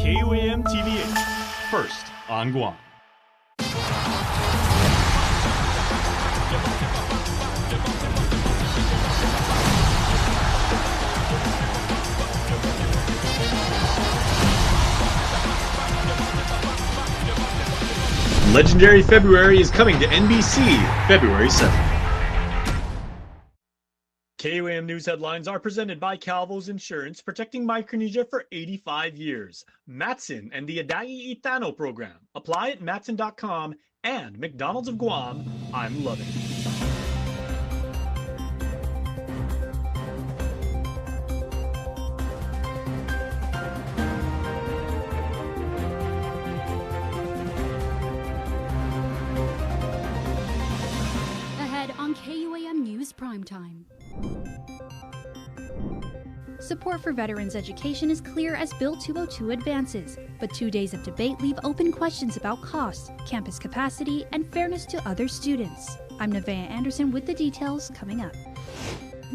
KUAM TV8, first on Guam. Legendary February is coming to NBC February 7th. KUAM News headlines are presented by Calvo's Insurance, protecting Micronesia for 85 years. Matson and the Adai Itano program. Apply at matson.com and McDonald's of Guam. I'm loving it. On KUAM News Primetime. Support for veterans' education is clear as Bill 202 advances, but 2 days of debate leave open questions about cost, campus capacity, and fairness to other students. I'm Nevaeh Anderson with the details coming up.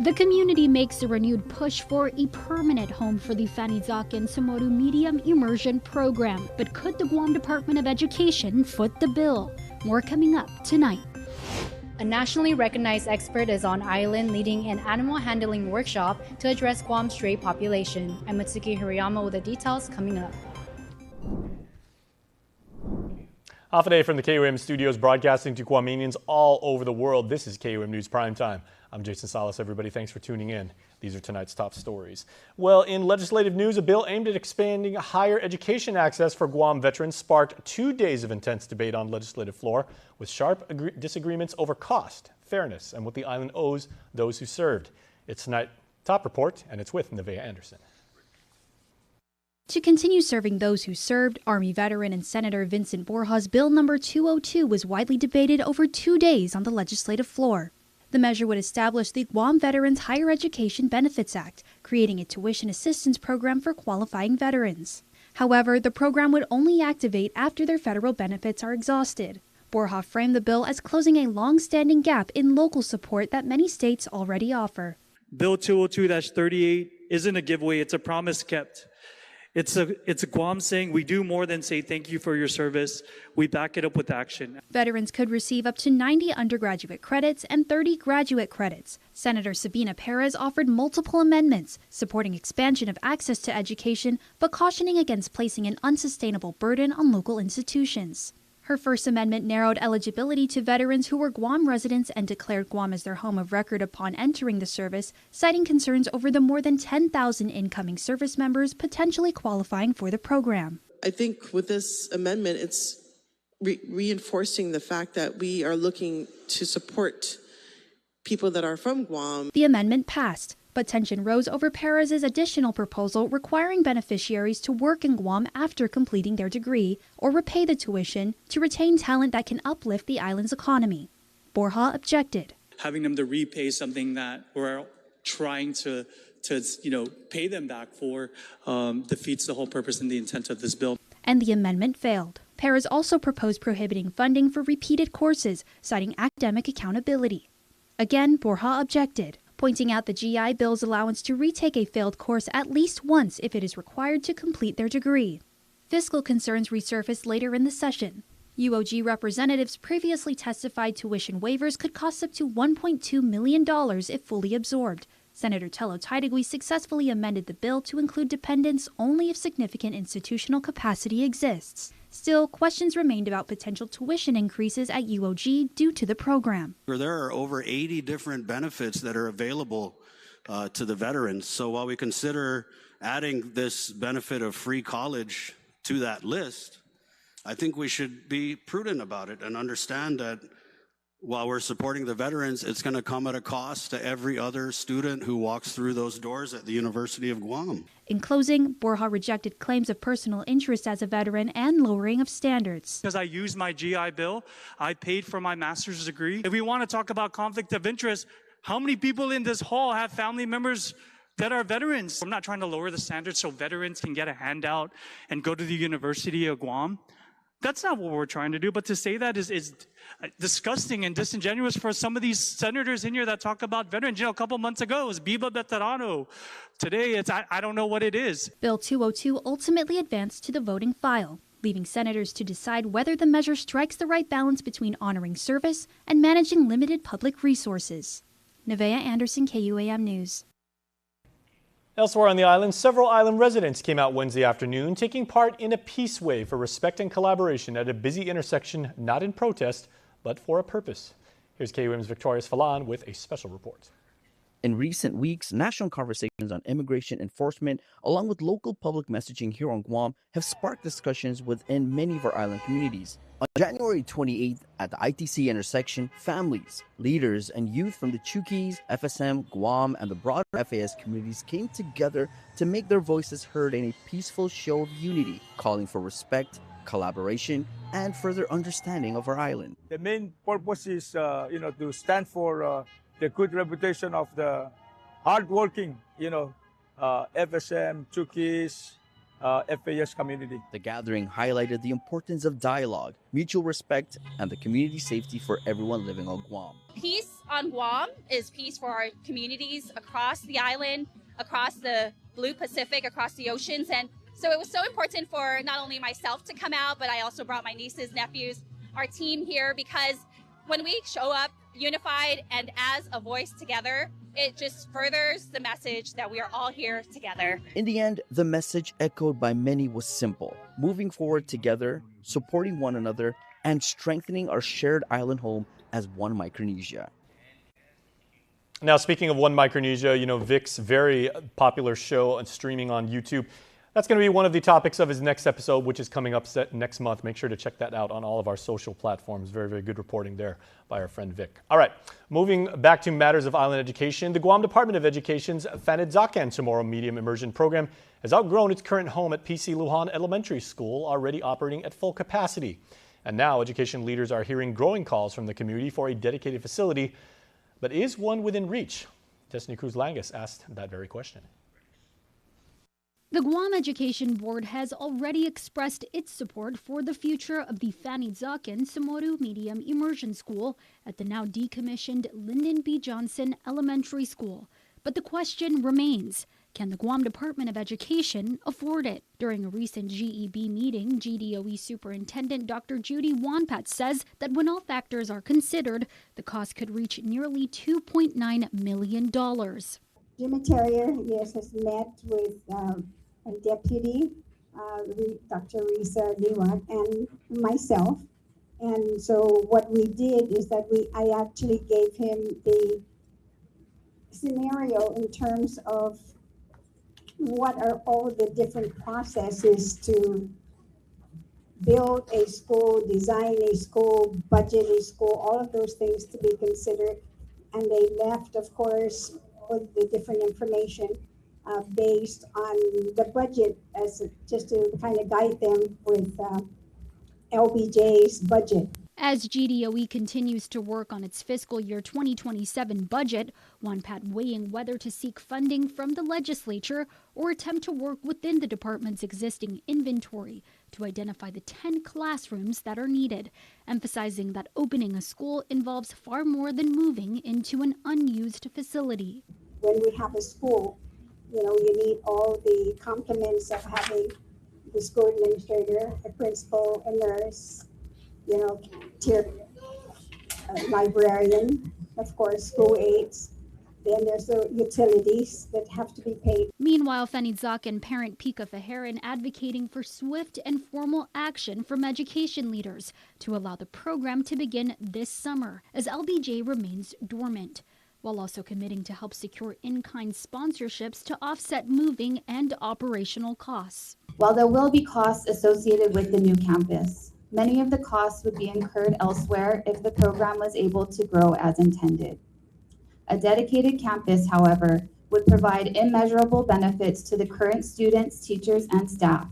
The community makes a renewed push for a permanent home for the Fanizakan Samoru Medium Immersion Program, but could the Guam Department of Education foot the bill? More coming up tonight. A nationally recognized expert is on island leading an animal handling workshop to address Guam's stray population. I'm Mitsuki Hirayama with the details coming up. Half a day from the KUAM studios, broadcasting to Guamanians all over the world. This is KUAM News Primetime. I'm Jason Salas. Everybody, thanks for tuning in. These are tonight's top stories. Well, in legislative news, a bill aimed at expanding higher education access for Guam veterans sparked 2 days of intense debate on legislative floor, with sharp disagreements over cost, fairness, and what the island owes those who served. It's tonight's top report, and it's with Nevaeh Anderson. To continue serving those who served, Army veteran and Senator Vincent Borja's Bill number 202 was widely debated over 2 days on the legislative floor. The measure would establish the Guam Veterans Higher Education Benefits Act, creating a tuition assistance program for qualifying veterans. However, the program would only activate after their federal benefits are exhausted. Borja framed the bill as closing a long-standing gap in local support that many states already offer. Bill 202-38 isn't a giveaway, it's a promise kept. It's a Guam saying we do more than say thank you for your service. We back it up with action. Veterans could receive up to 90 undergraduate credits and 30 graduate credits. Senator Sabina Perez offered multiple amendments, supporting expansion of access to education, but cautioning against placing an unsustainable burden on local institutions. Her first amendment narrowed eligibility to veterans who were Guam residents and declared Guam as their home of record upon entering the service, citing concerns over the more than 10,000 incoming service members potentially qualifying for the program. I think with this amendment, it's reinforcing the fact that we are looking to support people that are from Guam. The amendment passed, but tension rose over Perez's additional proposal requiring beneficiaries to work in Guam after completing their degree or repay the tuition to retain talent that can uplift the island's economy. Borja objected. Having them to repay something that we're trying to pay them back for defeats the whole purpose and the intent of this bill. And the amendment failed. Perez also proposed prohibiting funding for repeated courses, citing academic accountability. Again, Borja objected, pointing out the GI Bill's allowance to retake a failed course at least once if it is required to complete their degree. Fiscal concerns resurfaced later in the session. UOG representatives previously testified tuition waivers could cost up to $1.2 million if fully absorbed. Senator Tello Taitagui successfully amended the bill to include dependents only if significant institutional capacity exists. Still, questions remained about potential tuition increases at UOG due to the program. There are over 80 different benefits that are available to the veterans. So while we consider adding this benefit of free college to that list, I think we should be prudent about it and understand that while we're supporting the veterans, it's going to come at a cost to every other student who walks through those doors at the University of Guam. In closing, Borja rejected claims of personal interest as a veteran and lowering of standards. Because I used my GI Bill, I paid for my master's degree. If we want to talk about conflict of interest, how many people in this hall have family members that are veterans? I'm not trying to lower the standards so veterans can get a handout and go to the University of Guam. That's not what we're trying to do. But to say that is disgusting and disingenuous for some of these senators in here that talk about veterans. You know, a couple months ago it was Biba Veterano. Today it's I don't know what it is. Bill 202 ultimately advanced to the voting file, leaving senators to decide whether the measure strikes the right balance between honoring service and managing limited public resources. Nevaeh Anderson, KUAM News. Elsewhere on the island, several island residents came out Wednesday afternoon taking part in a peace wave for respect and collaboration at a busy intersection, not in protest, but for a purpose. Here's KUM's Victorious Falan with a special report. In recent weeks, national conversations on immigration enforcement, along with local public messaging here on Guam, have sparked discussions within many of our island communities. On January 28th, at the ITC intersection, families, leaders, and youth from the Chukis, FSM, Guam, and the broader FAS communities came together to make their voices heard in a peaceful show of unity, calling for respect, collaboration, and further understanding of our island. The main purpose is, to stand for the good reputation of the hardworking, FSM, Chukis, FAS community. The gathering highlighted the importance of dialogue, mutual respect, and the community safety for everyone living on Guam. Peace on Guam is peace for our communities across the island, across the Blue Pacific, across the oceans. And so it was so important for not only myself to come out, but I also brought my nieces, nephews, our team here, because when we show up unified and as a voice together, it just furthers the message that we are all here together. In the end, the message echoed by many was simple: moving forward together, supporting one another, and strengthening our shared island home as one Micronesia. Now, speaking of One Micronesia, Vic's very popular show and streaming on YouTube. That's going to be one of the topics of his next episode, which is coming up next month. Make sure to check that out on all of our social platforms. Very, very good reporting there by our friend Vic. All right, moving back to matters of island education, the Guam Department of Education's Fanidzakan Tomorrow Medium Immersion Program has outgrown its current home at PC Lujan Elementary School, already operating at full capacity. And now education leaders are hearing growing calls from the community for a dedicated facility. But is one within reach? Destiny Cruz Langus asked that very question. The Guam Education Board has already expressed its support for the future of the Fanidzakan Tomorrow Medium Immersion School at the now decommissioned Lyndon B. Johnson Elementary School. But the question remains, can the Guam Department of Education afford it? During a recent GEB meeting, GDOE Superintendent Dr. Judy Wanpat says that when all factors are considered, the cost could reach nearly $2.9 million. Jimmy Terrier, yes, has met with a deputy, Dr. Risa Liwat, and myself. And so what we did is that I actually gave him the scenario in terms of what are all the different processes to build a school, design a school, budget a school, all of those things to be considered. And they left, of course, with the different information based on the budget, as just to kind of guide them with LBJ's budget. As GDOE continues to work on its fiscal year 2027 budget, Wanpat weighing whether to seek funding from the legislature or attempt to work within the department's existing inventory to identify the 10 classrooms that are needed, emphasizing that opening a school involves far more than moving into an unused facility. When we have a school, you need all the complements of having the school administrator, a principal, a nurse, librarian, of course, school aides. Then there's the utilities that have to be paid. Meanwhile, Fanidzakan parent Pika Faharan advocating for swift and formal action from education leaders to allow the program to begin this summer as LBJ remains dormant, while also committing to help secure in-kind sponsorships to offset moving and operational costs. While there will be costs associated with the new campus, many of the costs would be incurred elsewhere if the program was able to grow as intended. A dedicated campus, however, would provide immeasurable benefits to the current students, teachers, and staff.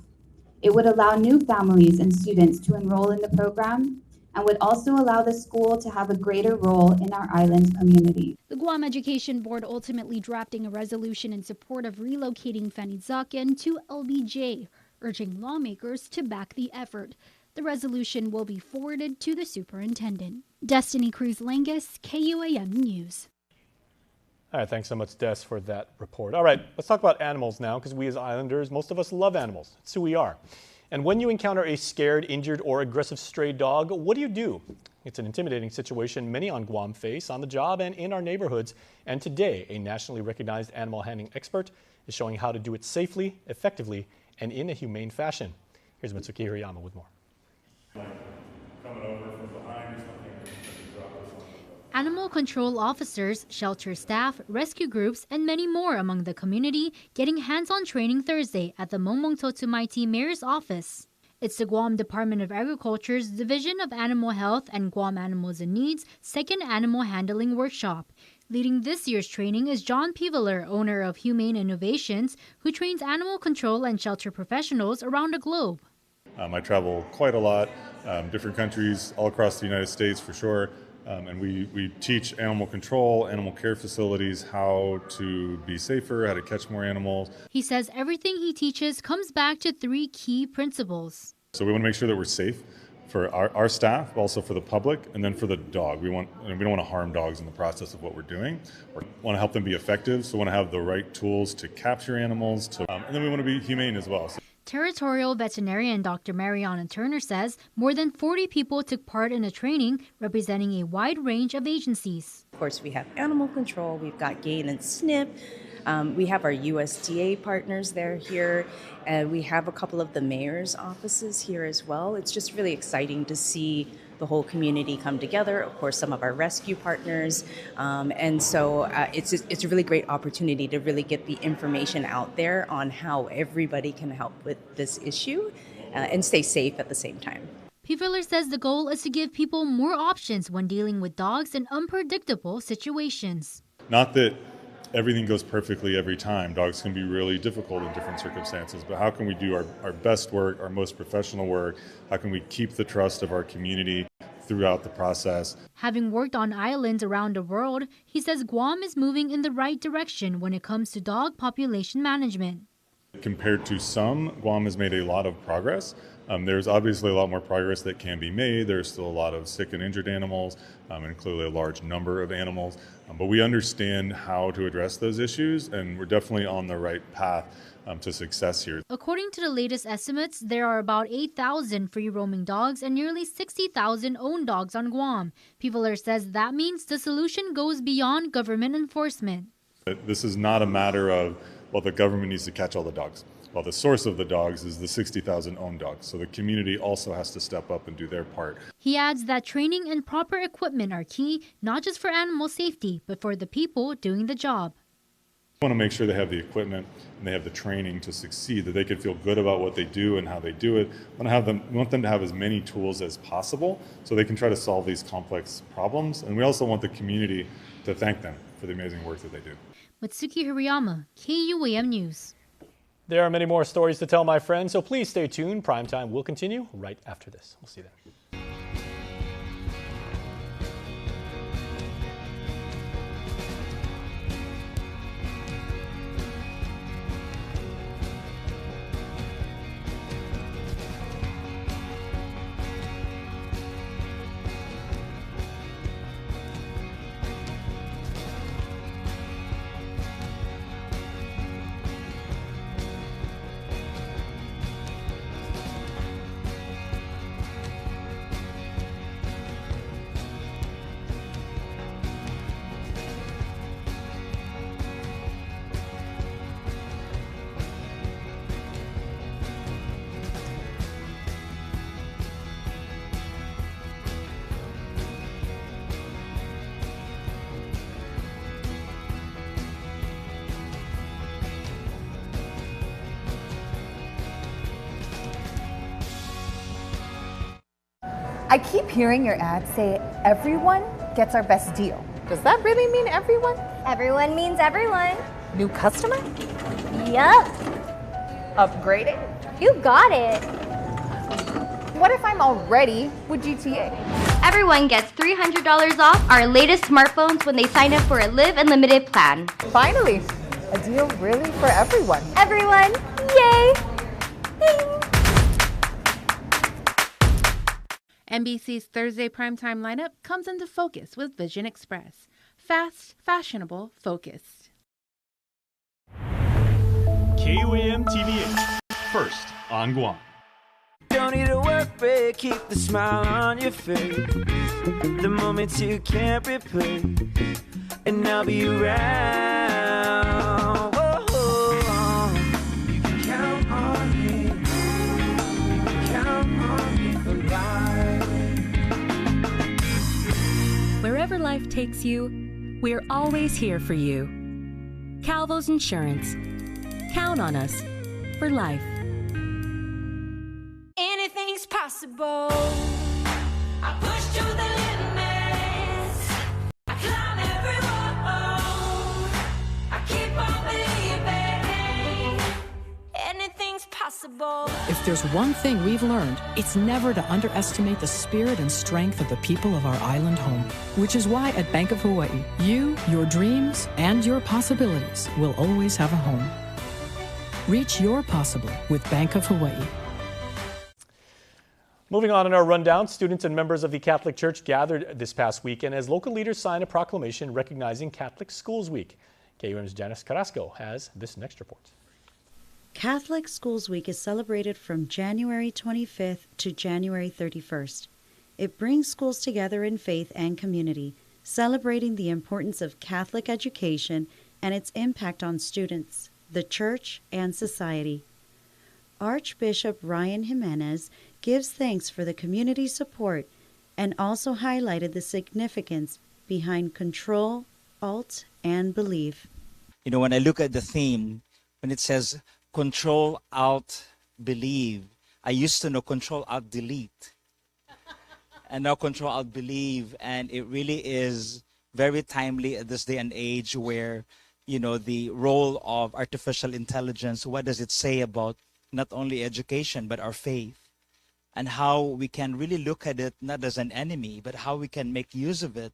It would allow new families and students to enroll in the program and would also allow the school to have a greater role in our island community. The Guam Education Board ultimately drafting a resolution in support of relocating Fanidzakan to LBJ, urging lawmakers to back the effort. The resolution will be forwarded to the superintendent. Destiny Cruz-Langus, KUAM News. All right, thanks so much, Des, for that report. All right, let's talk about animals now, because we as islanders, most of us love animals. It's who we are. And when you encounter a scared, injured, or aggressive stray dog, what do? It's an intimidating situation many on Guam face on the job and in our neighborhoods. And today, a nationally recognized animal handling expert is showing how to do it safely, effectively, and in a humane fashion. Here's Mitsuki Hirayama with more. Coming over from behind or something. Animal control officers, shelter staff, rescue groups, and many more among the community getting hands-on training Thursday at the Mongmong Totumaiti Mayor's office. It's the Guam Department of Agriculture's Division of Animal Health and Guam Animals in Need's second animal handling workshop. Leading this year's training is John Piveler, owner of Humane Innovations, who trains animal control and shelter professionals around the globe. I travel quite a lot, different countries all across the United States for sure. And we teach animal control, animal care facilities how to be safer, how to catch more animals. He says everything he teaches comes back to 3 key principles. So we want to make sure that we're safe for our staff, also for the public, and then for the dog. We don't want to harm dogs in the process of what we're doing. We want to help them be effective, so we want to have the right tools to capture animals, and then we want to be humane as well. Territorial veterinarian Dr. Mariana Turner says more than 40 people took part in the training, representing a wide range of agencies. Of course, we have animal control, we've got GAIN and SNP, we have our USDA partners here, and we have a couple of the mayor's offices here as well. It's just really exciting to see the whole community come together, of course some of our rescue partners, and so it's a really great opportunity to really get the information out there on how everybody can help with this issue and stay safe at the same time. Piveler says the goal is to give people more options when dealing with dogs in unpredictable situations. Not that everything goes perfectly every time. Dogs can be really difficult in different circumstances, but how can we do our best work, our most professional work? How can we keep the trust of our community throughout the process? Having worked on islands around the world, he says Guam is moving in the right direction when it comes to dog population management. Compared to some, Guam has made a lot of progress. There's obviously a lot more progress that can be made. There's still a lot of sick and injured animals, and clearly a large number of animals. But we understand how to address those issues, and we're definitely on the right path to success here. According to the latest estimates, there are about 8,000 free-roaming dogs and nearly 60,000 owned dogs on Guam. Piveler says that means the solution goes beyond government enforcement. This is not a matter of, well, the government needs to catch all the dogs. Well, the source of the dogs is the 60,000 owned dogs, so the community also has to step up and do their part. He adds that training and proper equipment are key, not just for animal safety, but for the people doing the job. We want to make sure they have the equipment and they have the training to succeed, that they can feel good about what they do and how they do it. We want them to have as many tools as possible so they can try to solve these complex problems. And we also want the community to thank them for the amazing work that they do. Mitsuki Hirayama, KUAM News. There are many more stories to tell, my friends, so please stay tuned. Primetime will continue right after this. We'll see you then. I keep hearing your ad say everyone gets our best deal. Does that really mean everyone? Everyone means everyone. New customer? Yup. Upgrading? You got it. What if I'm already with GTA? Everyone gets $300 off our latest smartphones when they sign up for a Live Unlimited plan. Finally, a deal really for everyone. Everyone, yay! Ding. NBC's Thursday primetime lineup comes into focus with Vision Express. Fast, fashionable, focused. KUAM TV8, first on Guam. Don't need a work break, keep the smile on your face. The moments you can't replace, and I'll be around. Whoa. You can count on me. You can count on me for life. Wherever life takes you, we're always here for you. Calvo's Insurance. Count on us for life. Anything's possible. I push to the limits. I climb every wall. I keep on believing. Anything's possible. If there's one thing we've learned, it's never to underestimate the spirit and strength of the people of our island home. Which is why at Bank of Hawaii, you, your dreams, and your possibilities will always have a home. Reach your possible with Bank of Hawaii. Moving on in our rundown, students and members of the Catholic Church gathered this past weekend as local leaders signed a proclamation recognizing Catholic Schools Week. KUAM's Janice Carrasco has this next report. Catholic Schools Week is celebrated from January 25th to January 31st. It brings schools together in faith and community, celebrating the importance of Catholic education and its impact on students, the Church, and society. Archbishop Ryan Jimenez gives thanks for the community support and also highlighted the significance behind control, alt, and believe. You know, when I look at the theme, when it says control, alt, believe, I used to know control, alt, delete. And now control, alt, believe. And it really is very timely at this day and age where, you know, the role of artificial intelligence, what does it say about not only education, but our faith? And how we can really look at it not as an enemy, but how we can make use of it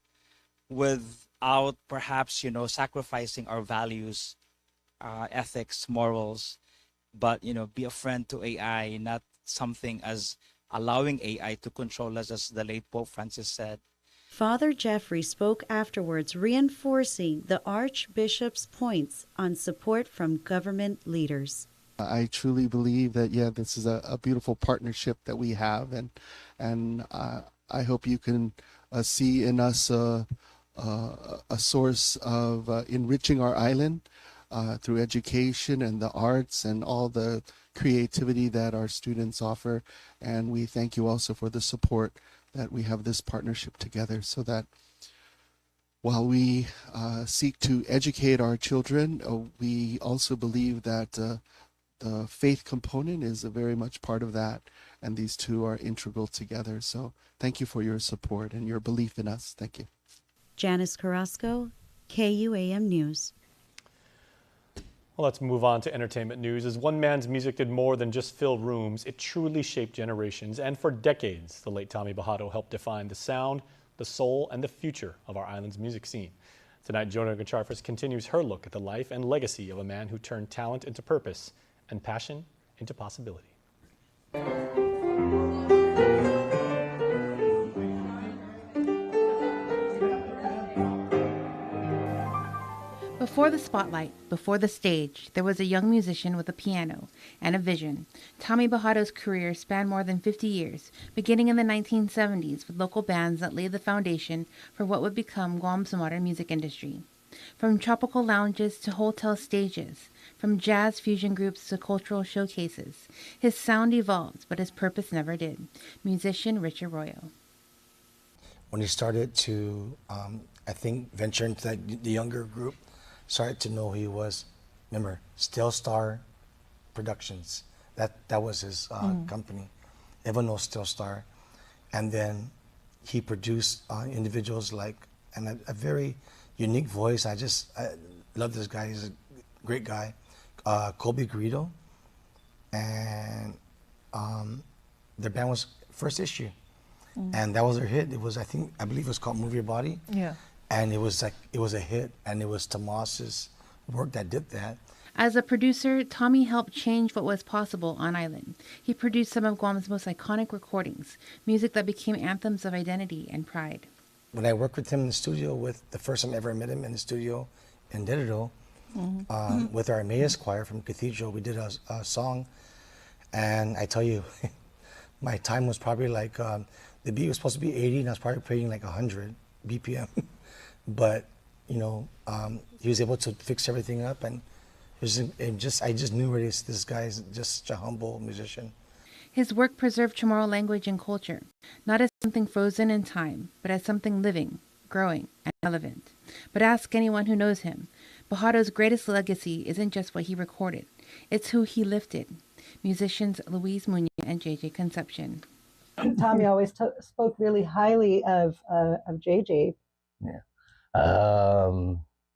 without perhaps, you know, sacrificing our values, ethics, morals, but, you know, be a friend to AI, not something as allowing AI to control us, as the late Pope Francis said. Father Jeffrey spoke afterwards, reinforcing the Archbishop's points on support from government leaders. I truly believe that, yeah, this is a beautiful partnership that we have, and I hope you can see in us a source of enriching our island through education and the arts and all the creativity that our students offer. And we thank you also for the support that we have this partnership together, so that while we seek to educate our children, we also believe that the faith component is very much part of that, and these two are integral together. So thank you for your support and your belief in us. Thank you. Janice Carrasco, KUAM News. Well, let's move on to entertainment news. As one man's music did more than just fill rooms, it truly shaped generations. And for decades, the late Tommy Bajado helped define the sound, the soul, and the future of our island's music scene. Tonight, Jonah Gacharfas continues her look at the life and legacy of a man who turned talent into purpose and passion into possibility. Before the spotlight, before the stage, there was a young musician with a piano and a vision. Tommy Bajado's career spanned more than 50 years, beginning in the 1970s with local bands that laid the foundation for what would become Guam's modern music industry. From tropical lounges to hotel stages, from jazz fusion groups to cultural showcases, his sound evolved, but his purpose never did. Musician Richard Royo. When he started to, I think, venture into the younger group, started to know who he was. Remember, Still Star Productions. That was his company. Everyone knows Still Star. And then he produced individuals like, and a very unique voice. I love this guy. He's a great guy. Colby Garrido. And their band was First Issue. And that was their hit. It was, I believe it was called Move Your Body. Yeah. And it was a hit, and it was Tomas's work that did that. As a producer, Tommy helped change what was possible on island. He produced some of Guam's most iconic recordings, music that became anthems of identity and pride. When I worked with him in the studio, with the first time I ever met him in the studio in Digital, with our Emmaus choir from Cathedral, we did a song, and I tell you, my time was probably like, the beat was supposed to be 80, and I was probably playing like 100 BPM, but you know, he was able to fix everything up, and I just knew this guy is just such a humble musician. His work preserved Chamorro language and culture, not as something frozen in time, but as something living, growing, and relevant. But ask anyone who knows him. Bajado's greatest legacy isn't just what he recorded, it's who he lifted. Musicians Luis Muñoz and JJ Concepcion. Tommy always spoke really highly of JJ.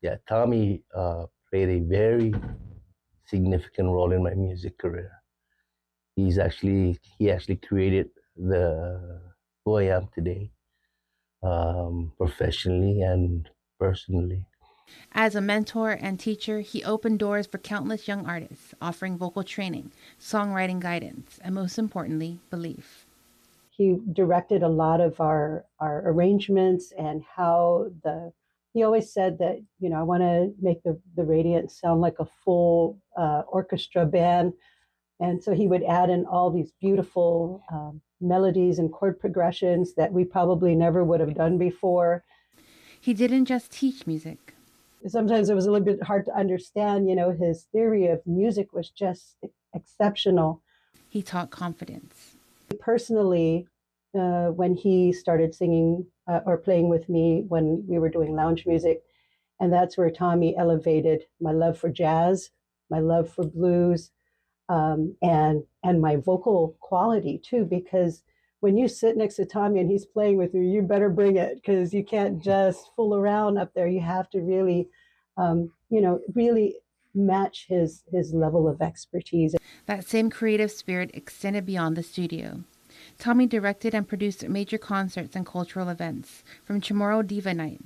Yeah, Tommy played a very significant role in my music career. He actually created the who I am today, professionally and personally. As a mentor and teacher, he opened doors for countless young artists, offering vocal training, songwriting guidance, and most importantly, belief. He directed a lot of our arrangements and how he always said that, you know, I want to make the Radiant sound like a full orchestra band. And so he would add in all these beautiful melodies and chord progressions that we probably never would have done before. He didn't just teach music. Sometimes it was a little bit hard to understand, you know, his theory of music was just exceptional. He taught confidence. Personally, when he started singing or playing with me when we were doing lounge music, and that's where Tommy elevated my love for jazz, my love for blues, and my vocal quality too, because when you sit next to Tommy and he's playing with you, you better bring it, because you can't just fool around up there. You have to really, really match his level of expertise. That same creative spirit extended beyond the studio. Tommy directed and produced major concerts and cultural events, from Chamorro Diva Night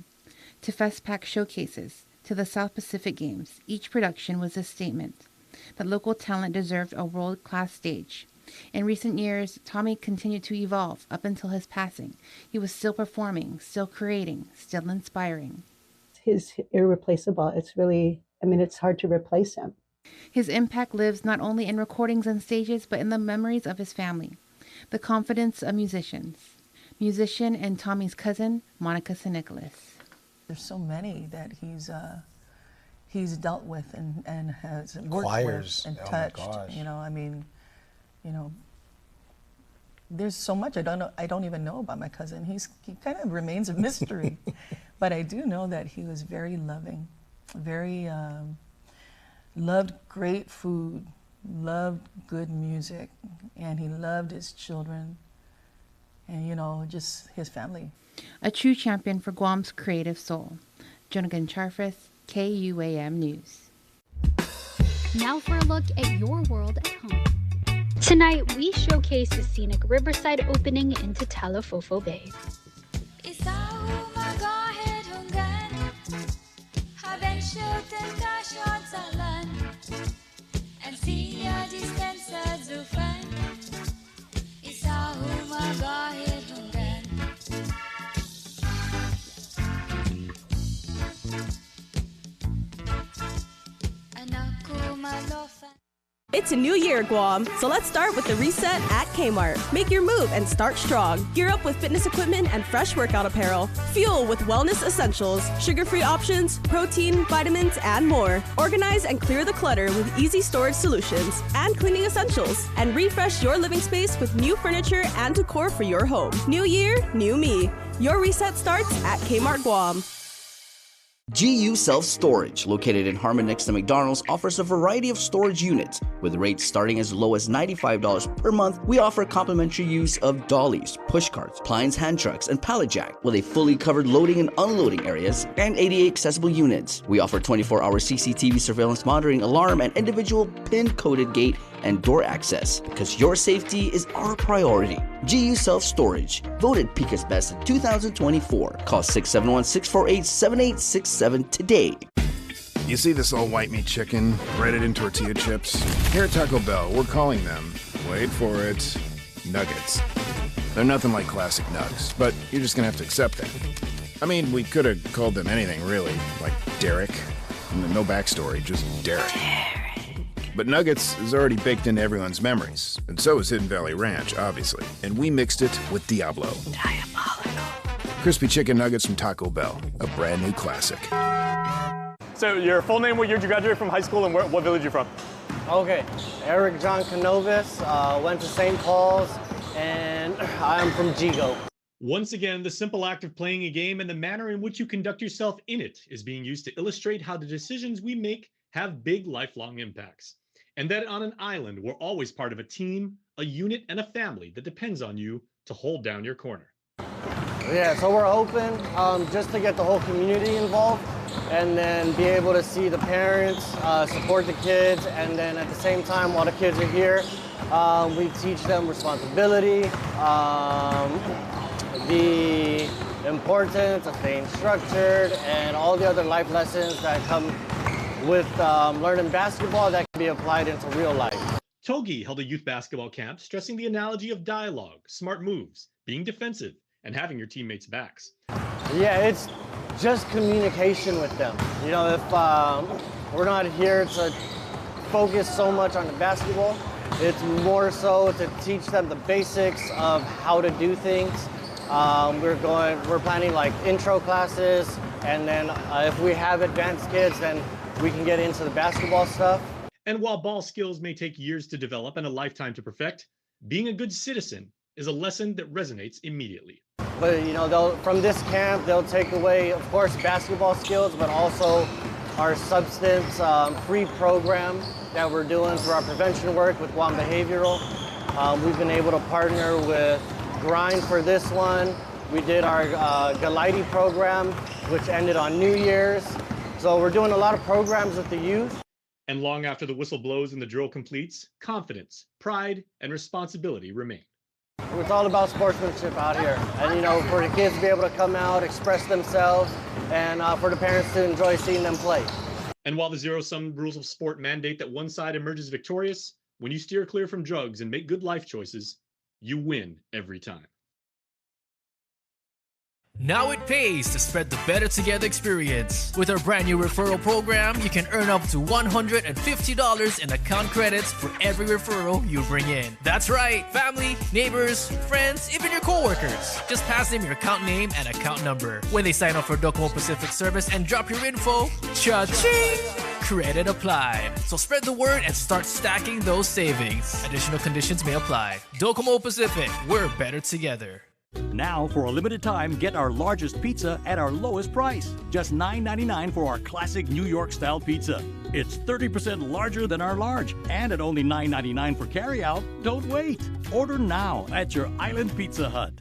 to Festpac showcases to the South Pacific Games. Each production was a statement that local talent deserved a world-class stage. In recent years, Tommy continued to evolve up until his passing. He was still performing, still creating, still inspiring. He's irreplaceable. It's really, it's hard to replace him. His impact lives not only in recordings and stages, but in the memories of his family. The confidence of musicians. Musician and Tommy's cousin, Monica St. Nicholas. There's so many that he's dealt with and has worked Choirs. with and Oh touched. My gosh. There's so much I don't even know about my cousin. He kind of remains a mystery, but I do know that he was very loving, very loved great food, loved good music, and he loved his children, and just his family. A true champion for Guam's creative soul. Jonagan Charfus, KUAM News. Now for a look at your world at home. Tonight, we showcase the scenic riverside opening into Talafofo Bay. It's a new year, Guam, so let's start with the reset at Kmart. Make your move and start strong. Gear up with fitness equipment and fresh workout apparel. Fuel with wellness essentials, sugar-free options, protein, vitamins, and more. Organize and clear the clutter with easy storage solutions and cleaning essentials. And refresh your living space with new furniture and decor for your home. New year, new me. Your reset starts at Kmart Guam. GU Self Storage, located in Harmon next to McDonald's, offers a variety of storage units. With rates starting as low as $95 per month, we offer complimentary use of dollies, push carts, Pines hand trucks, and pallet jack, with a fully covered loading and unloading areas and ADA accessible units. We offer 24-hour CCTV surveillance monitoring, alarm, and individual pin-coded gate and door access, because your safety is our priority. GU Self Storage, voted Pica's Best in 2024. Call 671-648-7867 today. You see this all white meat chicken, breaded in tortilla chips? Here at Taco Bell, we're calling them, wait for it, nuggets. They're nothing like classic nugs, but you're just gonna have to accept that. I mean, we could have called them anything, really, like Derek. No backstory, just Derek. But Nuggets is already baked into everyone's memories, and so is Hidden Valley Ranch, obviously. And we mixed it with Diablo. Diabolical. Crispy chicken nuggets from Taco Bell, a brand new classic. So your full name, what year did you graduate from high school, and what village are you from? Okay, Eric John Canovis, went to St. Paul's, and I'm from Jigo. Once again, the simple act of playing a game and the manner in which you conduct yourself in it is being used to illustrate how the decisions we make have big lifelong impacts. And that on an island, we're always part of a team, a unit, and a family that depends on you to hold down your corner. Yeah, so we're hoping just to get the whole community involved and then be able to see the parents support the kids, and then at the same time, while the kids are here, we teach them responsibility, the importance of staying structured, and all the other life lessons that come with learning basketball that can be applied into real life. Togi held a youth basketball camp stressing the analogy of dialogue, smart moves, being defensive, and having your teammates' backs. Yeah, it's just communication with them. You know, if we're not here to focus so much on the basketball, it's more so to teach them the basics of how to do things. We're planning like intro classes, and then if we have advanced kids, then we can get into the basketball stuff. And while ball skills may take years to develop and a lifetime to perfect, being a good citizen is a lesson that resonates immediately. But you know, from this camp, they'll take away, of course, basketball skills, but also our substance-free program that we're doing through our prevention work with KUAM Behavioral. We've been able to partner with Grind for this one. We did our Galiti program, which ended on New Year's. So we're doing a lot of programs with the youth. And long after the whistle blows and the drill completes, confidence, pride, and responsibility remain. It's all about sportsmanship out here. And you know, for the kids to be able to come out, express themselves, and for the parents to enjoy seeing them play. And while the zero-sum rules of sport mandate that one side emerges victorious, when you steer clear from drugs and make good life choices, you win every time. Now it pays to spread the Better Together experience. With our brand new referral program, you can earn up to $150 in account credits for every referral you bring in. That's right, family, neighbors, friends, even your coworkers. Just pass them your account name and account number. When they sign up for Docomo Pacific service and drop your info, cha-ching! Credit apply. So spread the word and start stacking those savings. Additional conditions may apply. Docomo Pacific, we're better together. Now, for a limited time, get our largest pizza at our lowest price. Just $9.99 for our classic New York-style pizza. It's 30% larger than our large, and at only $9.99 for carryout. Don't wait. Order now at your Island Pizza Hut.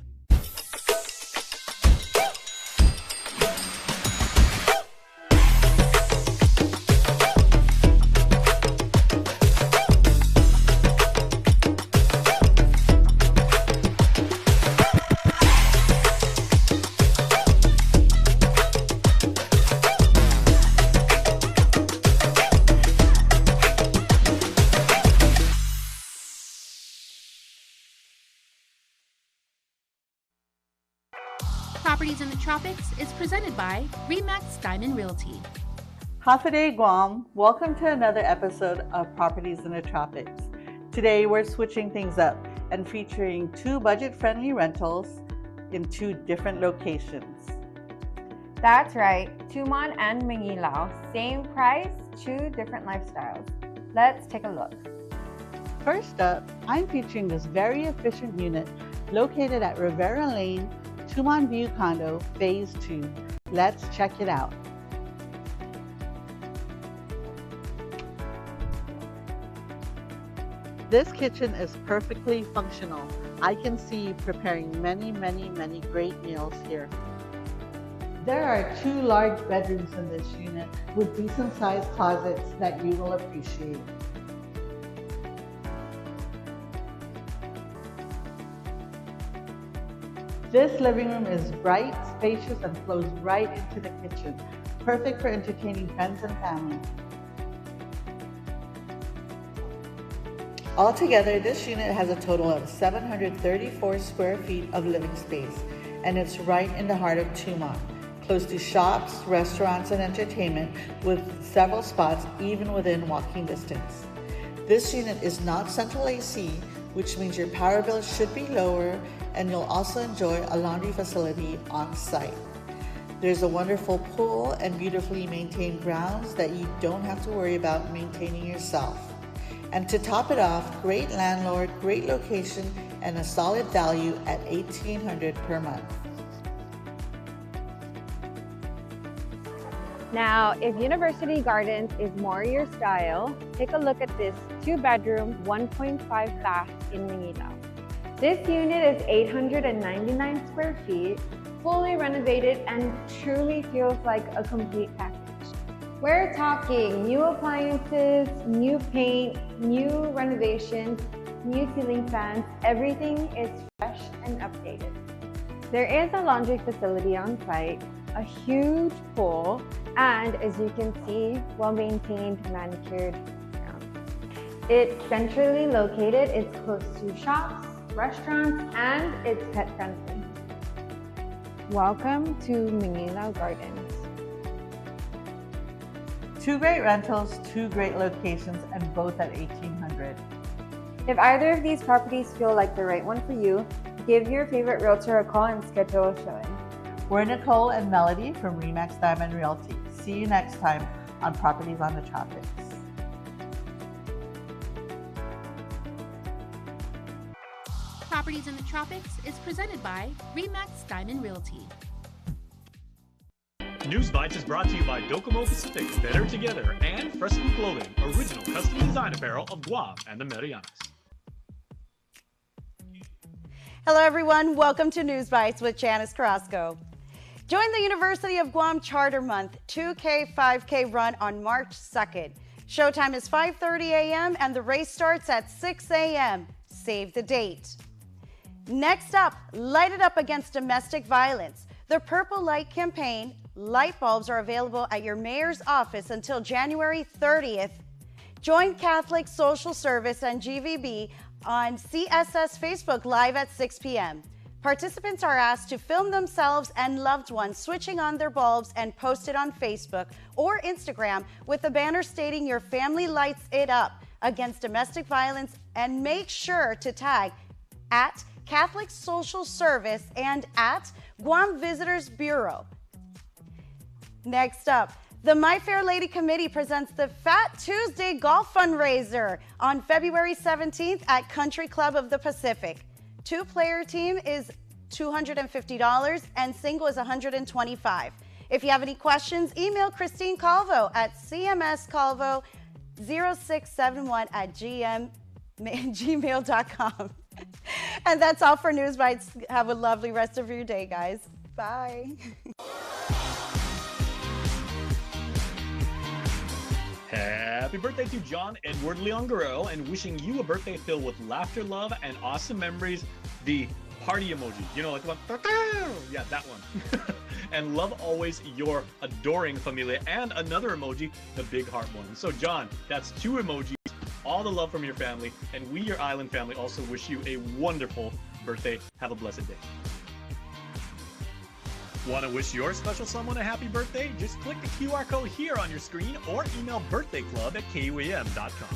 Properties in the Tropics is presented by RE/MAX Diamond Realty. Hafaday Guam, welcome to another episode of Properties in the Tropics. Today we're switching things up and featuring 2 budget-friendly rentals in 2 different locations. That's right, Tumon and Mangilao, same price, 2 different lifestyles. Let's take a look. First up, I'm featuring this very efficient unit located at Rivera Lane, Tumon View Condo, Phase 2. Let's check it out. This kitchen is perfectly functional. I can see you preparing many great meals here. There are 2 large bedrooms in this unit with decent sized closets that you will appreciate. This living room is bright, spacious, and flows right into the kitchen. perfect for entertaining friends and family. Altogether, this unit has a total of 734 square feet of living space, and it's right in the heart of Tumon, close to shops, restaurants, and entertainment, with several spots even within walking distance. This unit is not central AC, which means your power bill should be lower, and you'll also enjoy a laundry facility on site. There's a wonderful pool and beautifully maintained grounds that you don't have to worry about maintaining yourself. And to top it off, great landlord, great location, and a solid value at $1,800 per month. Now, if University Gardens is more your style, take a look at this 2-bedroom, 1.5 bath in Manila. This unit is 899 square feet, fully renovated, and truly feels like a complete package. We're talking new appliances, new paint, new renovations, new ceiling fans. Everything is fresh and updated. There is a laundry facility on site, a huge pool, and as you can see, well-maintained, manicured grounds. It's centrally located, it's close to shops, restaurants, and it's pet-friendly. Welcome to Manila Gardens. 2 great rentals, 2 great locations, and both at $1,800. If either of these properties feel like the right one for you, give your favorite realtor a call and schedule a showing. We're Nicole and Melody from Remax Diamond Realty. See you next time on Properties on the Tropics. Properties in the Tropics is presented by Remax Diamond Realty. News Bites is brought to you by Docomo Pacific, Better Together, and Fresco Clothing, original custom design apparel of Guam and the Marianas. Hello everyone, welcome to News Bites with Janice Carrasco. Join the University of Guam Charter Month 2K 5K run on March 2nd. Showtime is 5:30 a.m. and the race starts at 6 a.m. Save the date. Next up, light it up against domestic violence. The Purple Light campaign, light bulbs are available at your mayor's office until January 30th. Join Catholic Social Service and GVB on CSS Facebook Live at 6 p.m. Participants are asked to film themselves and loved ones switching on their bulbs and post it on Facebook or Instagram with a banner stating your family lights it up against domestic violence, and make sure to tag at Catholic Social Service and at Guam Visitors Bureau. Next up, the My Fair Lady Committee presents the Fat Tuesday Golf Fundraiser on February 17th at Country Club of the Pacific. 2-player team is $250 and single is $125. If you have any questions, email Christine Calvo at cmscalvo0671@gmail.com. And that's all for News Bites. Have a lovely rest of your day, guys. Bye. Happy birthday to John Edward Leon Guerrero, and wishing you a birthday filled with laughter, love, and awesome memories. The party emoji, you know, like one, yeah, that one. And love always, your adoring familia, and another emoji, the big heart one. So John, that's 2 emojis, all the love from your family, and we, your island family, also wish you a wonderful birthday. Have a blessed day. Want to wish your special someone a happy birthday? Just click the QR code here on your screen or email birthdayclub@kuam.com.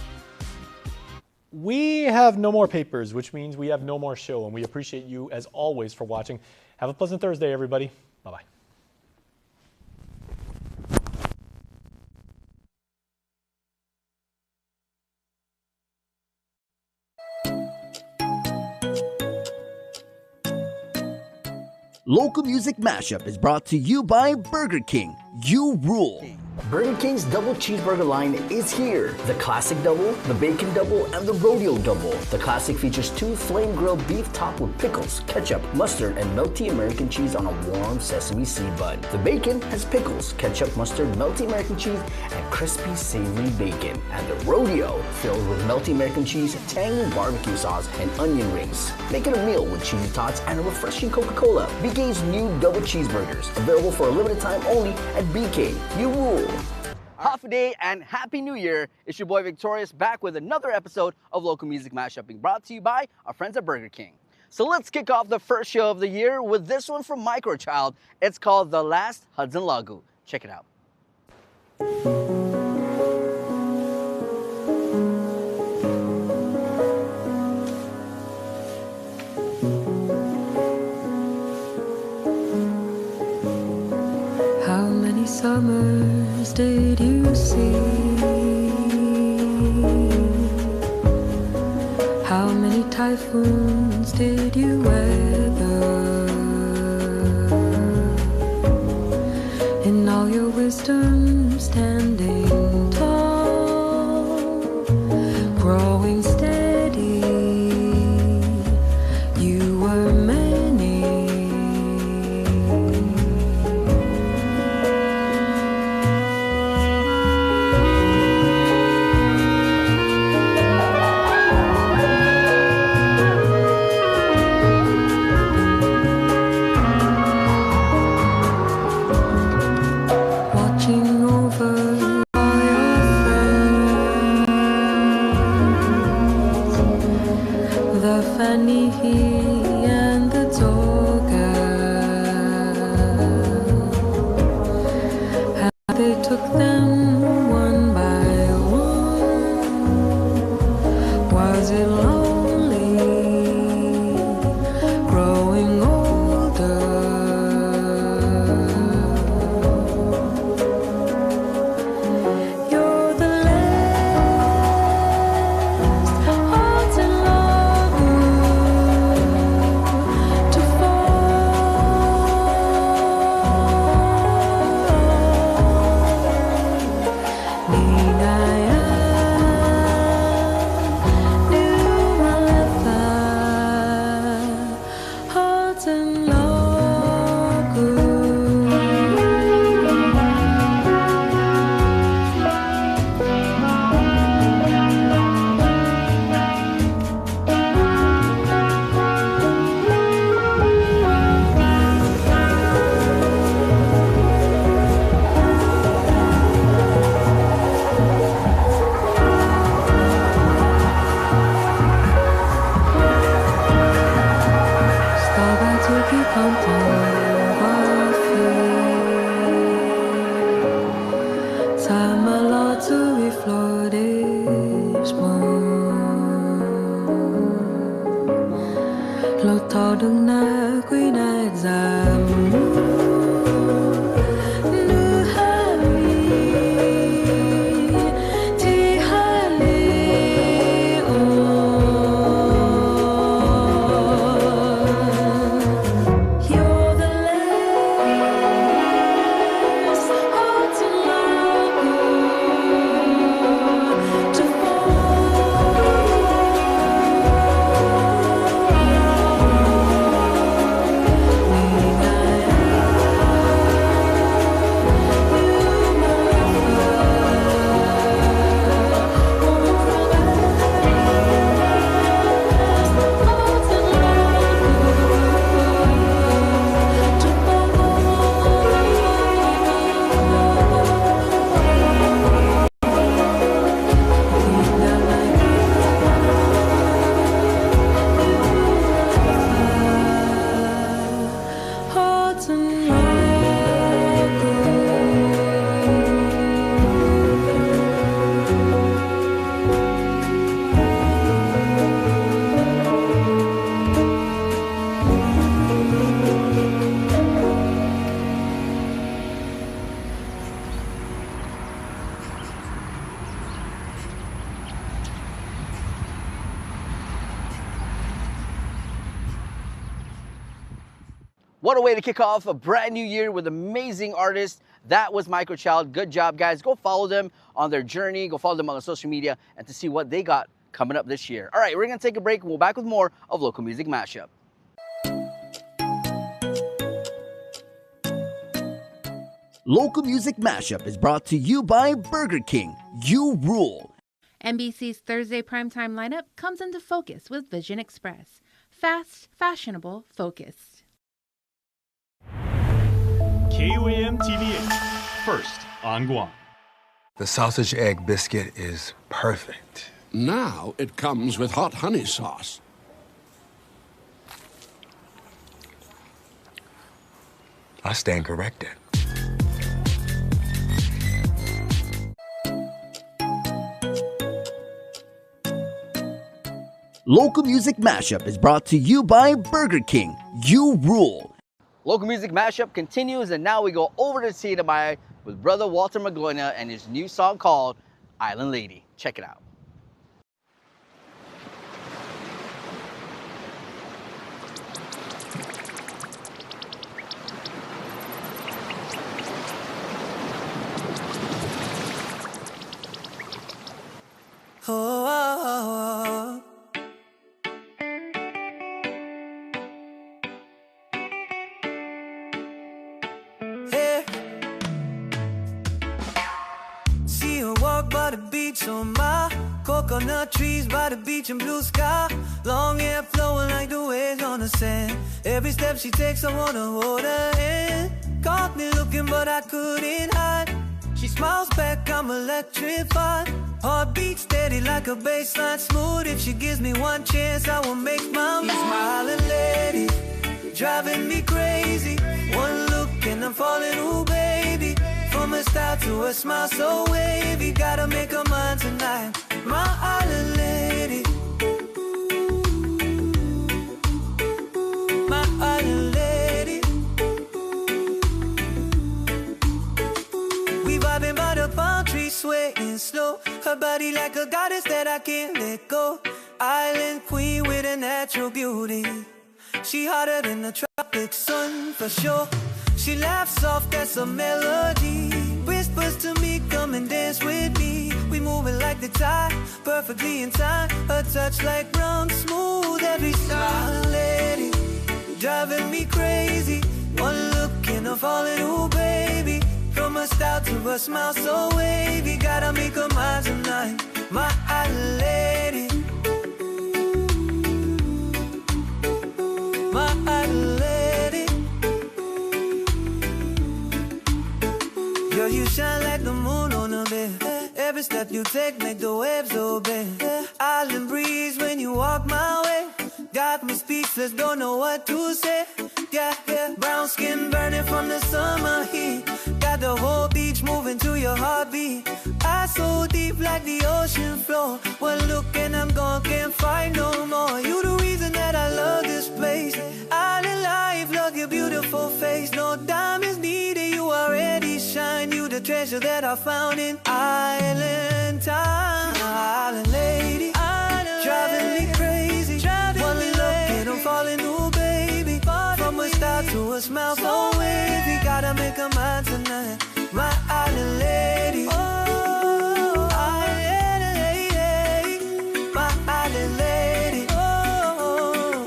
We have no more papers, which means we have no more show, and we appreciate you as always for watching. Have a pleasant Thursday, everybody. Bye-bye. Local Music Mashup is brought to you by Burger King. You rule. Burger King's double cheeseburger line is here. The classic double, the bacon double, and the rodeo double. The classic features 2 flame-grilled beef topped with pickles, ketchup, mustard, and melty American cheese on a warm sesame seed bun. The bacon has pickles, ketchup, mustard, melty American cheese, and crispy savory bacon. And the rodeo, filled with melty American cheese, tangy barbecue sauce, and onion rings. Make it a meal with cheesy tots and a refreshing Coca-Cola. BK's new double cheeseburgers, available for a limited time only at BK. You rule. Happy day and Happy New Year. It's your boy Victorious back with another episode of Local Music Mashup being brought to you by our friends at Burger King. So let's kick off the first show of the year with this one from Microchild. It's called The Last Hudson Lagu. Check it out. How many summers did you see? How many typhoons did you weather? In all your wisdom, standing tall, growing steady, you were many. Watching over all your friends, the Fanny and the Toga, how they took them one by one. Was it lonely, growing older? You're the last Hudson Lagu to fall. Ninaya Numalatha Hudson Lagu. Stava tuki pantawafi Sama tu i flores mo Lo to đừng na quy na giảm Nu hari ti hali You're the last Hudson Lagu to Hudson What a way to kick off a brand new year with amazing artists That was Microchild. Good job, guys. Go follow them on their journey. Go follow them on social media and to see what they got coming up this year. All right, we're going to take a break and we'll be back with more of Local Music Mashup. Local Music Mashup is brought to you by Burger King. You rule. NBC's Thursday primetime lineup comes into focus with Vision Express. Fast, fashionable, focused. KUAM TV8, first on Guam. The sausage egg biscuit is perfect. Now it comes with hot honey sauce. I stand corrected. Local Music Mashup is brought to you by Burger King. You rule. Local Music Mashup continues, and now we go over to CNMI with brother Walter Maglonia and his new song called Island Lady. Check it out. Oh, hey. See her walk by the beach on my coconut trees by the beach and blue sky. Long hair flowing like the waves on the sand. Every step she takes, I wanna hold her hand. Caught me looking, but I couldn't hide. She smiles back, I'm electrified. Heartbeat steady like a baseline, smooth. If she gives me one chance, I will make my move. Smiling lady, driving me crazy. One look and I'm falling, ooh baby. From her style to her smile so wavy. Gotta make her mine tonight, my island lady. My island lady. We vibing by the palm tree, swaying slow. Her body like a goddess that I can't let go. Island queen with a natural beauty. She hotter than the tropic sun for sure. She laughs soft, that's a melody. Whispers to me, come and dance with me. We moving like the tide, perfectly in time. Her touch like brown smooth every style. Lady, driving me crazy. One look and I'm falling, ooh baby. From her style to her smile so wavy. Gotta make her mine tonight, my island lady. My island lady. Girl, you shine like the moon on a bed. Every step you take make the waves obey. Island breeze when you walk my way. Got me speechless, don't know what to say. Yeah, yeah, brown skin burning from the summer heat. Got the whole beach moving to your heartbeat. Eyes so deep like the ocean floor. One look and I'm gone, can't find no more. You the reason that I love this place. Island life, love your beautiful face. No diamonds needed, you already shine. You the treasure that I found in island time. Island lady, island driving me crazy. One look and I'm falling, ooh baby. From her style to her smile so wavy. Gotta make her mine tonight, my island lady. Oh, island lady, my island lady. Oh,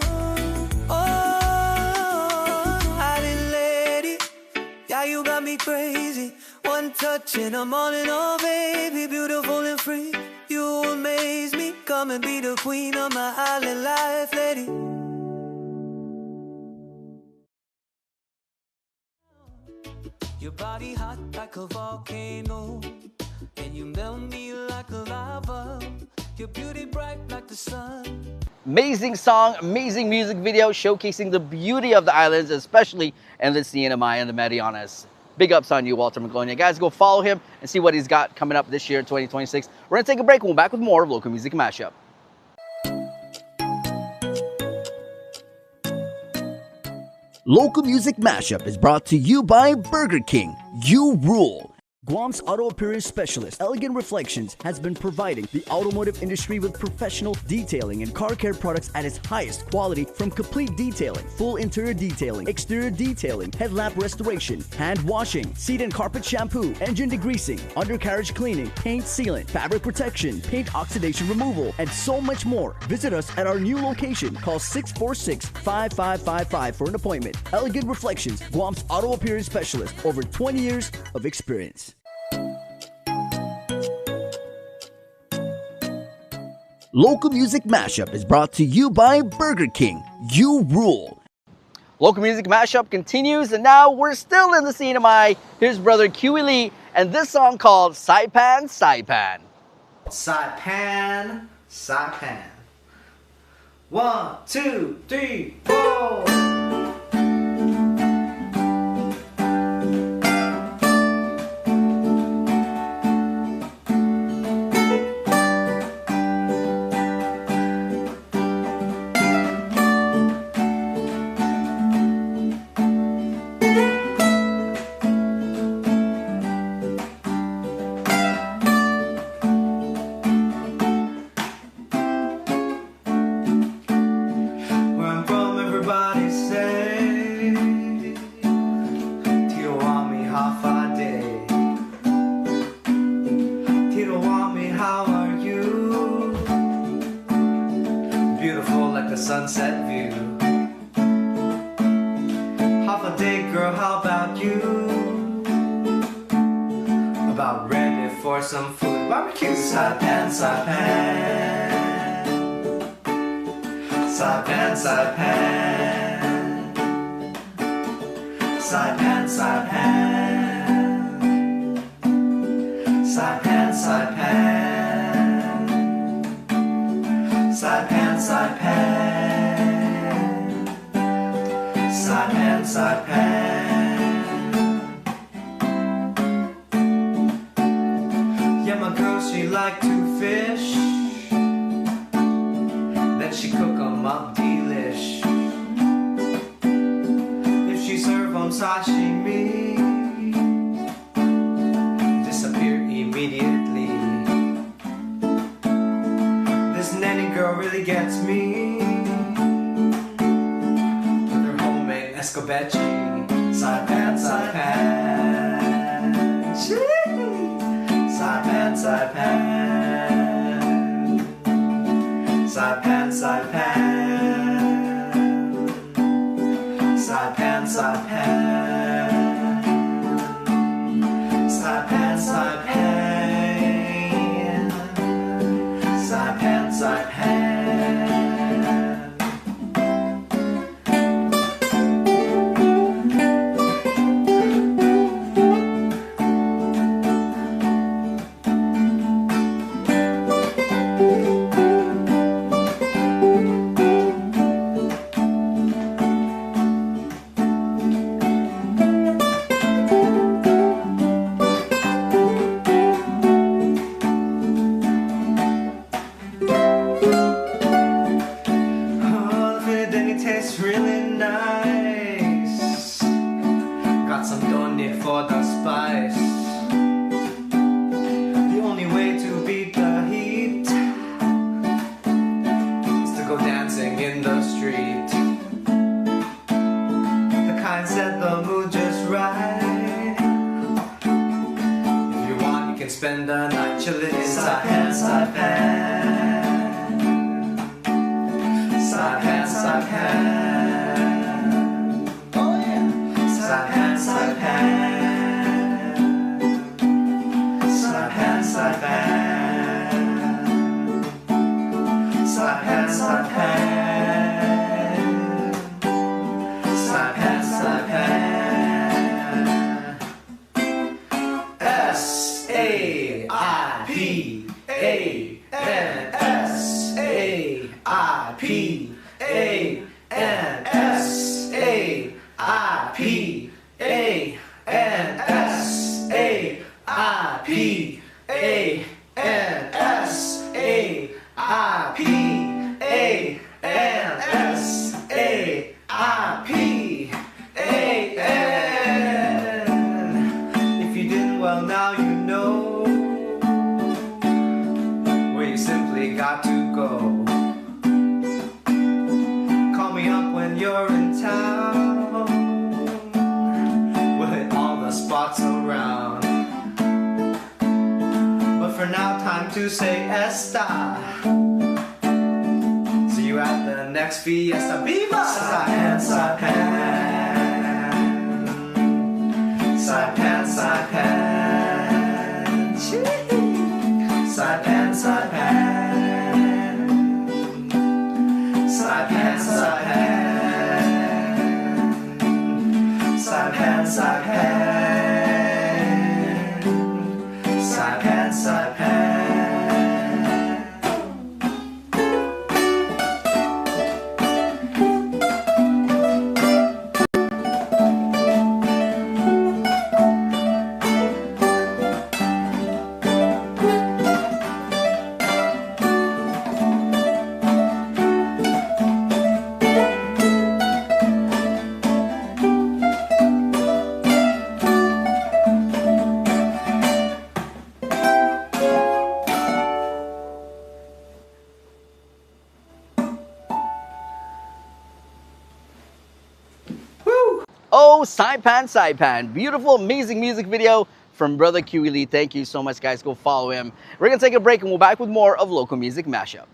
oh, island lady. Yeah, you got me crazy. One touch and I'm all in all, baby. Beautiful and free, you amaze me. Come and be the queen of my island life, lady. Your body hot like a volcano, and you melt me like a lava. Your beauty bright like the sun. Amazing song, amazing music video showcasing the beauty of the islands, especially in the CNMI and the Marianas. Big ups on you, Walter Maglonia. Guys, go follow him and see what he's got coming up this year, 2026. We're going to take a break and we'll be back with more of Local Music Mashup. Local Music Mashup is brought to you by Burger King. You rule. Guam's auto appearance specialist, Elegant Reflections, has been providing the automotive industry with professional detailing and car care products at its highest quality, from complete detailing, full interior detailing, exterior detailing, headlamp restoration, hand washing, seat and carpet shampoo, engine degreasing, undercarriage cleaning, paint sealant, fabric protection, paint oxidation removal, and so much more. Visit us at our new location. Call 646-5555 for an appointment. Elegant Reflections, Guam's auto appearance specialist, over 20 years of experience. Local Music Mashup is brought to you by Burger King. You rule. Local Music Mashup continues, and now we're still in the CNMI. Here's brother Kiwi Lee and this song called Saipan Saipan. Saipan Saipan. 1, 2, 3, 4. Sunset view. Half a day, girl, how about you? About ready for some food. Barbecue. Saipan, Saipan. Saipan, Saipan. Saipan, Saipan. Saipan, Saipan. Saipan, Saipan. Saipan, Saipan. Yeah, my girl, she like to fish. Then she cook 'em up delish. If she serve 'em sashimi, disappear immediately. This nanny girl really gets me. Escobeche, Saipan, Saipan. Saipan, Saipan. Saipan, Saipan. Saipan, Saipan. Saipan, Saipan. Saipan, Saipan. Spend the night chillin' in Saipan, Saipan. Saipan, Saipan. Oh yeah. Saipan, Saipan. Saipan, Saipan. Saipan, Saipan. Saipan, Saipan. S-A-I-P-A-N, S-A-I-P-A-N. you're in town. We'll hit all the spots around. But for now, time to say esta. See you at the next fiesta. Viva! Saipan, Saipan. Saipan, Saipan. Saipan, Saipan. Saipan, Saipan. Saipan, Saipan. Saipan, Saipan. Oh, Saipan, Saipan. Beautiful, amazing music video from Brother Q Lee. Thank you so much, guys. Go follow him. We're going to take a break and we'll be back with more of Local Music Mashup.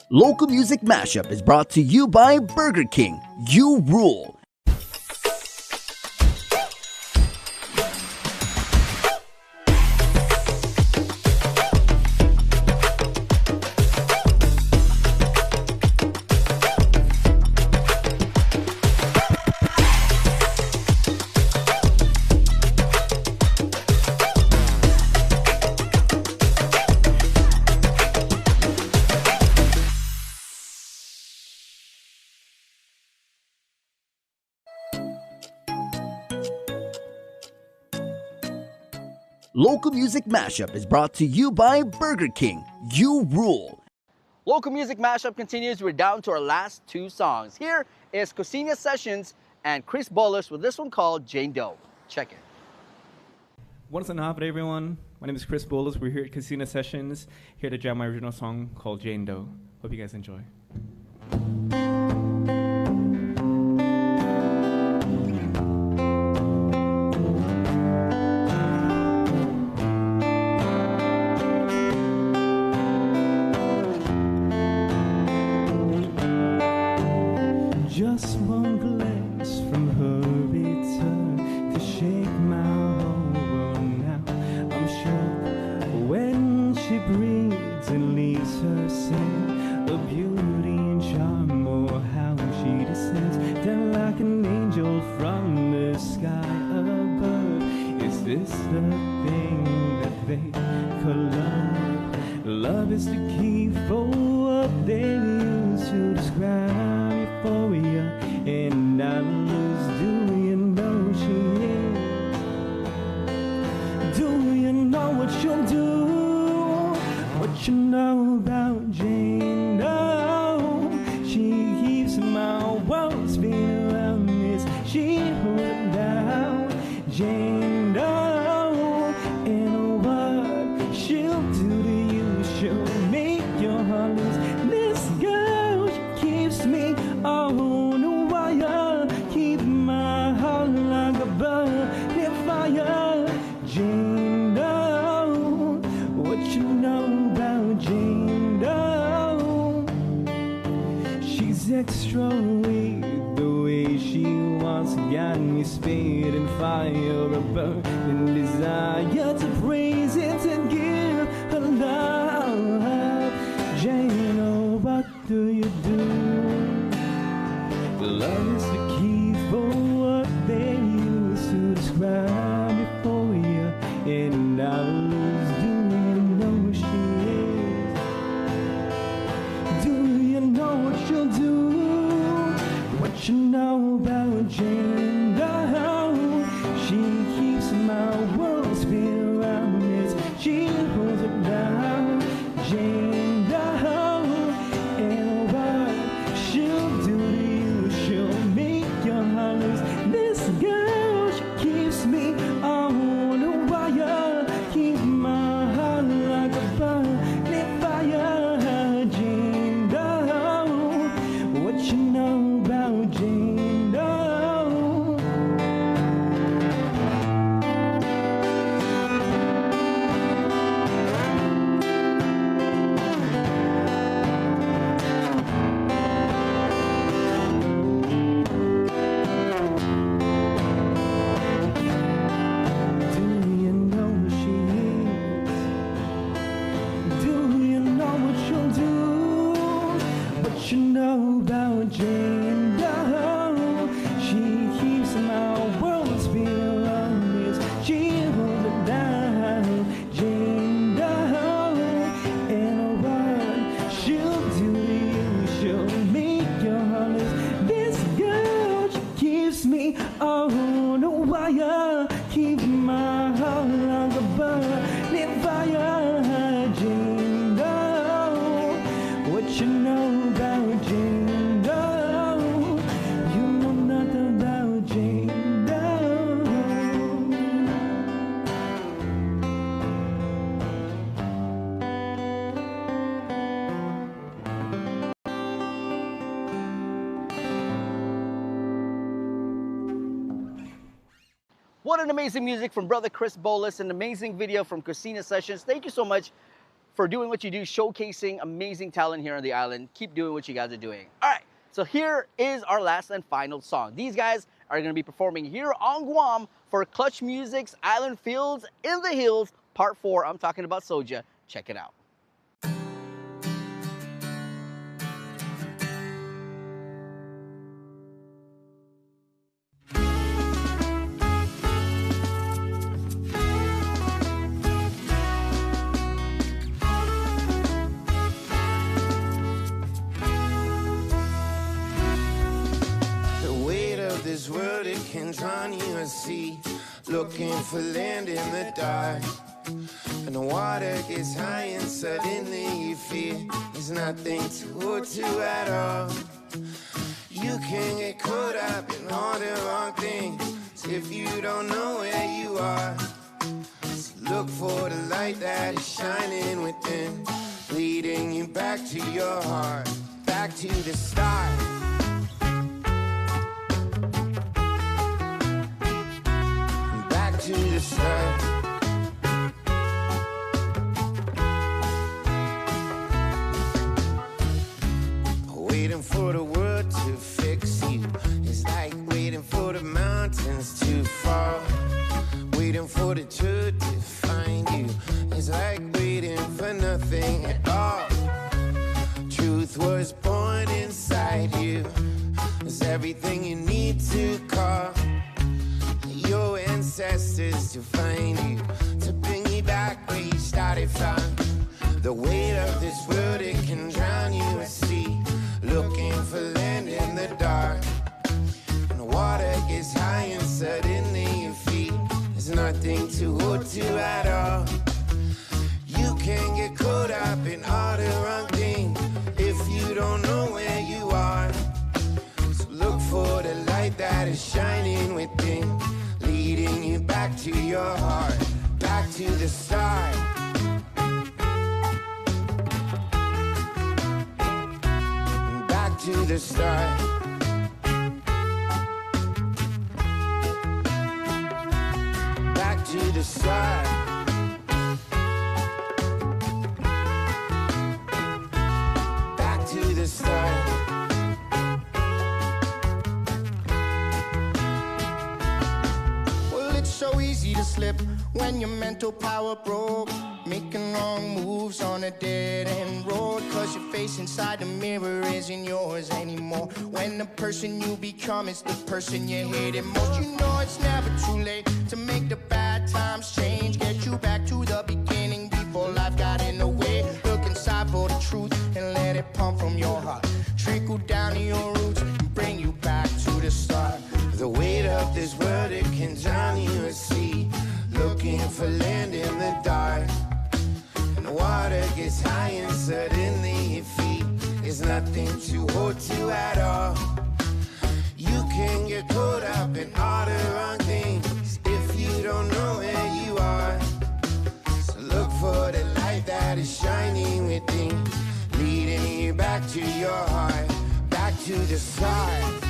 Local Music Mashup is brought to you by Burger King. You rule. Local Music Mashup is brought to you by Burger King. You rule. Local Music Mashup continues. We're down to our last two songs. Here is Cocina Sessions and Chris Bolus with this one called Jane Doe. Check it. What's up, everyone? My name is Chris Bolus. We're here at Cocina Sessions, here to jam my original song called Jane Doe. Hope you guys enjoy. Just one glance from her return to shake my whole world now. I'm shook when she breathes and leaves her scent of beauty and charm. Oh, how she descends down like an angel from the sky above. Is this the thing that they call love? Love is the key for what they use to describe euphoria, and I lose. Do you know she is? Do you know what you'll do? What you know about Jane Doe? She keeps my world spinning around this. She hold it down, Jane Doe. And what she'll do to you, she'll make your heart lose. This girl, she keeps me on the wire, keep my heart like a burning fire. Jane Doe, what you know about Jane Doe? She's extra weak, the way she wants got me spitting fire, a burning desire to praise it, to give her love. Jane, oh, what do you do? Love is the key for what they use to describe euphoria, and I lose. Do you know who she is? Do you know what you'll do? What you know about Jane Doe? She keeps my world spinning around this. She holds it down, Jane Doe. And what she'll do to you, she'll make your heart lose. This girl, she keeps me on the wire, keep my heart like a burning fire. What an amazing music from brother Chris Bolus, an amazing video from Christina Sessions. Thank you so much for doing what you do, showcasing amazing talent here on the island. Keep doing what you guys are doing. All right, so here is our last and final song. These guys are going to be performing here on Guam for Clutch Music's Island Fields in the Hills Part 4. I'm talking about Soja. Check it out. This world, it can drown you at sea, looking for land in the dark. And the water gets high and suddenly you feel there's nothing to hold to at all. You can get caught up in all the wrong things if you don't know where you are. So look for the light that is shining within, leading you back to your heart, back to the start. To the start. Waiting for the world to fix you is like waiting for the mountains to fall. Waiting for the truth to find you is like waiting for nothing at all. Truth was born inside you, it's everything you need to call your ancestors to find you, to bring you back where you started from. The weight of this world, it can drown you at sea, looking for land in the dark. And the water gets high and suddenly you feel there's nothing to hold to at all. You can get caught up in all the wrong things if you don't know where you are. So look for the light that is shining within, leading you back to your heart, back to the start. Back to the start. Back to the start. Back to the start. So easy to slip when your mental power broke, making wrong moves on a dead-end road, cause your face inside the mirror isn't yours anymore. When the person you become is the person you hated most. You know it's never too late to make the bad times change, get you back to the beginning before life got in the way. Look inside for the truth and let it pump from your heart, trickle down to your roots and bring you back to the start. The weight of this world, it can drown you at sea, looking for land in the dark. And the water gets high and suddenly you feel there's nothing to hold to at all. You can get caught up in all the wrong things if you don't know where you are. So look for the light that is shining within, leading you back to your heart, back to the start.